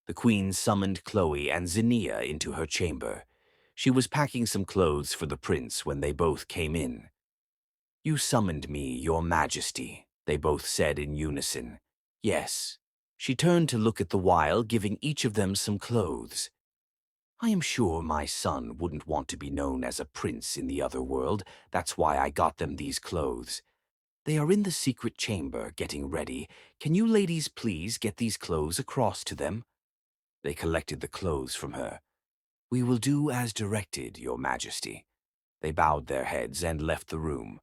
The queen summoned Chloe and Zinnia into her chamber. She was packing some clothes for the prince when they both came in. "You summoned me, your majesty," they both said in unison. "Yes." She turned to look at the while, giving each of them some clothes. "I am sure my son wouldn't want to be known as a prince in the other world. That's why I got them these clothes. They are in the secret chamber, getting ready. Can you ladies please get these clothes across to them?" They collected the clothes from her. "We will do as directed, your majesty." They bowed their heads and left the room.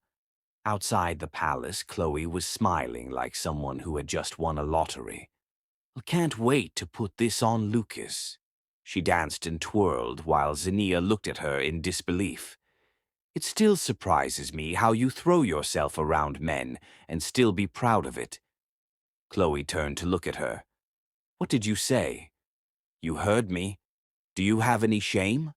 Outside the palace, Chloe was smiling like someone who had just won a lottery. "I can't wait to put this on Lucas." She danced and twirled while Zinnia looked at her in disbelief. "It still surprises me how you throw yourself around men and still be proud of it." Chloe turned to look at her. "What did you say?" "You heard me. Do you have any shame?"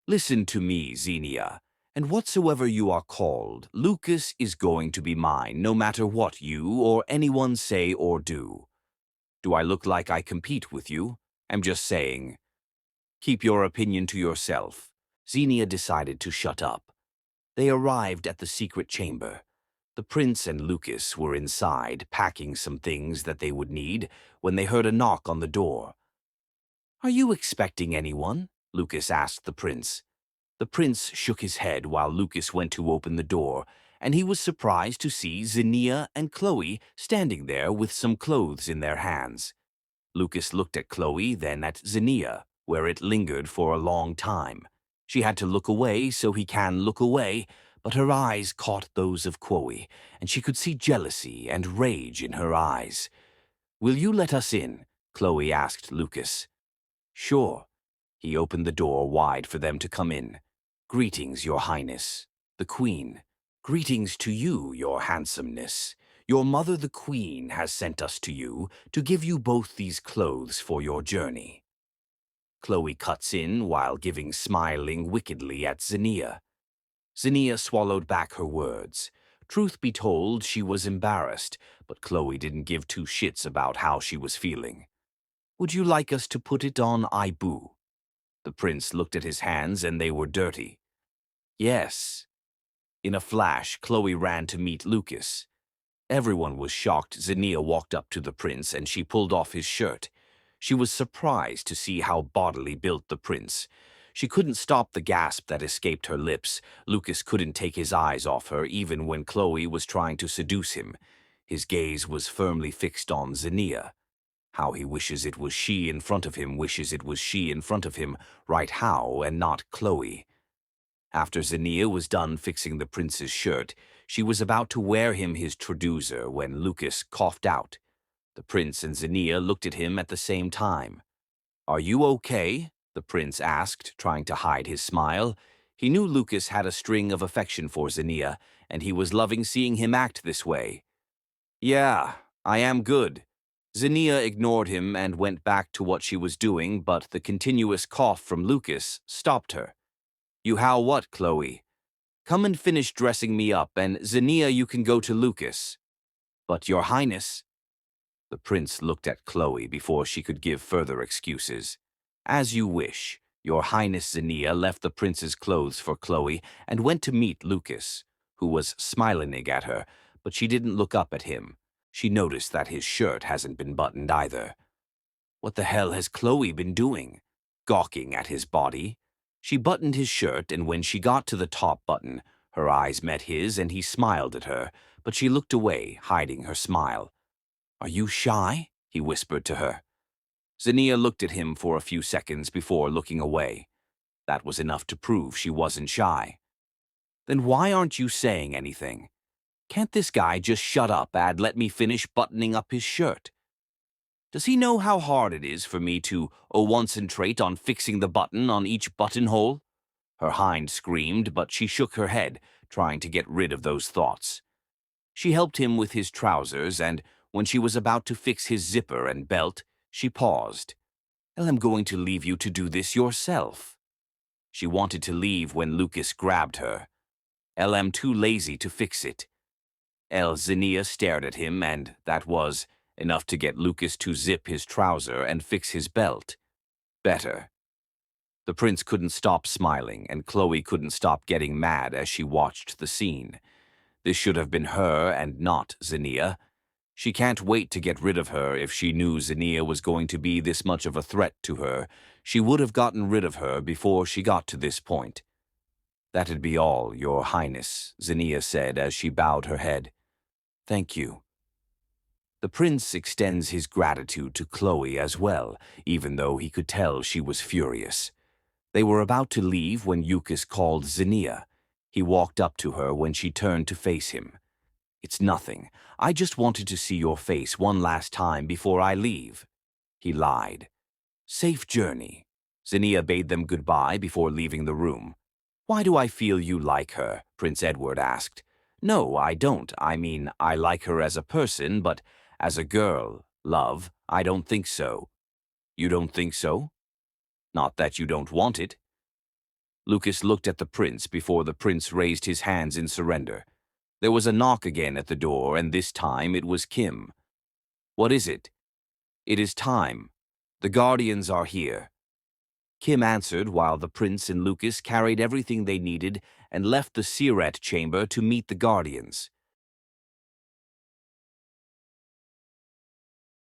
"Listen to me, Xenia, and whatsoever you are called, Lucas is going to be mine, no matter what you or anyone say or do. Do I look like I compete with you? I'm just saying. Keep your opinion to yourself." Xenia decided to shut up. They arrived at the secret chamber. The prince and Lucas were inside, packing some things that they would need, when they heard a knock on the door. "Are you expecting anyone?" Lucas asked the prince. The prince shook his head while Lucas went to open the door, and he was surprised to see Zinnia and Chloe standing there with some clothes in their hands. Lucas looked at Chloe, then at Zinnia, where it lingered for a long time. She had to look away so he can look away, but her eyes caught those of Chloe, and she could see jealousy and rage in her eyes. "Will you let us in?" Chloe asked Lucas. "Sure." He opened the door wide for them to come in. "Greetings, your highness." The queen. "Greetings to you, your handsomeness. Your mother the queen has sent us to you to give you both these clothes for your journey." Chloe cuts in while giving smiling wickedly at Zinnia. Zinnia swallowed back her words. Truth be told, she was embarrassed, but Chloe didn't give two shits about how she was feeling. "Would you like us to put it on Ibu?" The prince looked at his hands and they were dirty. "Yes." In a flash, Chloe ran to meet Lucas. Everyone was shocked. Zinnia walked up to the prince and she pulled off his shirt. She was surprised to see how bodily built the prince. She couldn't stop the gasp that escaped her lips. Lucas couldn't take his eyes off her even when Chloe was trying to seduce him. His gaze was firmly fixed on Zinnia. How he wishes it was she in front of him, wishes it was she in front of him, right how, and not Chloe. After Zinnia was done fixing the prince's shirt, she was about to wear him his traduzer when Lucas coughed out. The prince and Zinnia looked at him at the same time. "Are you okay?" the prince asked, trying to hide his smile. He knew Lucas had a string of affection for Zinnia, and he was loving seeing him act this way. "Yeah, I am good." Zinnia ignored him and went back to what she was doing, but the continuous cough from Lucas stopped her. "You how what, Chloe? Come and finish dressing me up, and Zinnia, you can go to Lucas." "But, your highness—" The prince looked at Chloe before she could give further excuses. "As you wish." Your highness Zinnia left the prince's clothes for Chloe and went to meet Lucas, who was smiling at her, but she didn't look up at him. She noticed that his shirt hasn't been buttoned either. What the hell has Chloe been doing? Gawking at his body. She buttoned his shirt, and when she got to the top button, her eyes met his and he smiled at her, but she looked away, hiding her smile. "Are you shy?" he whispered to her. Zinnia looked at him for a few seconds before looking away. That was enough to prove she wasn't shy. "Then why aren't you saying anything? Can't this guy just shut up and let me finish buttoning up his shirt? Does he know how hard it is for me to concentrate on fixing the button on each buttonhole?" Her hind screamed, but she shook her head, trying to get rid of those thoughts. She helped him with his trousers, and when she was about to fix his zipper and belt, she paused. "I'm going to leave you to do this yourself." She wanted to leave when Lucas grabbed her. "I'm too lazy to fix it." Zinnia stared at him, and that was enough to get Lucas to zip his trouser and fix his belt. Better. The prince couldn't stop smiling, and Chloe couldn't stop getting mad as she watched the scene. This should have been her and not Zinnia. She can't wait to get rid of her. If she knew Zinnia was going to be this much of a threat to her, she would have gotten rid of her before she got to this point. "That'd be all, Your Highness," Zinnia said as she bowed her head. "Thank you." The prince extends his gratitude to Chloe as well, even though he could tell she was furious. They were about to leave when Lucas called Zinnia. He walked up to her when she turned to face him. "It's nothing. I just wanted to see your face one last time before I leave." He lied. "Safe journey." Zinnia bade them goodbye before leaving the room. "Why do I feel you like her?" Prince Edward asked. "No, I don't. I mean, I like her as a person, but as a girl, love, I don't think so." "You don't think so?" "Not that you don't want it." Lucas looked at the prince before the prince raised his hands in surrender. There was a knock again at the door, and this time it was Kim. "What is it?" "It is time. The guardians are here." Kim answered while the prince and Lucas carried everything they needed and left the Siret chamber to meet the guardians.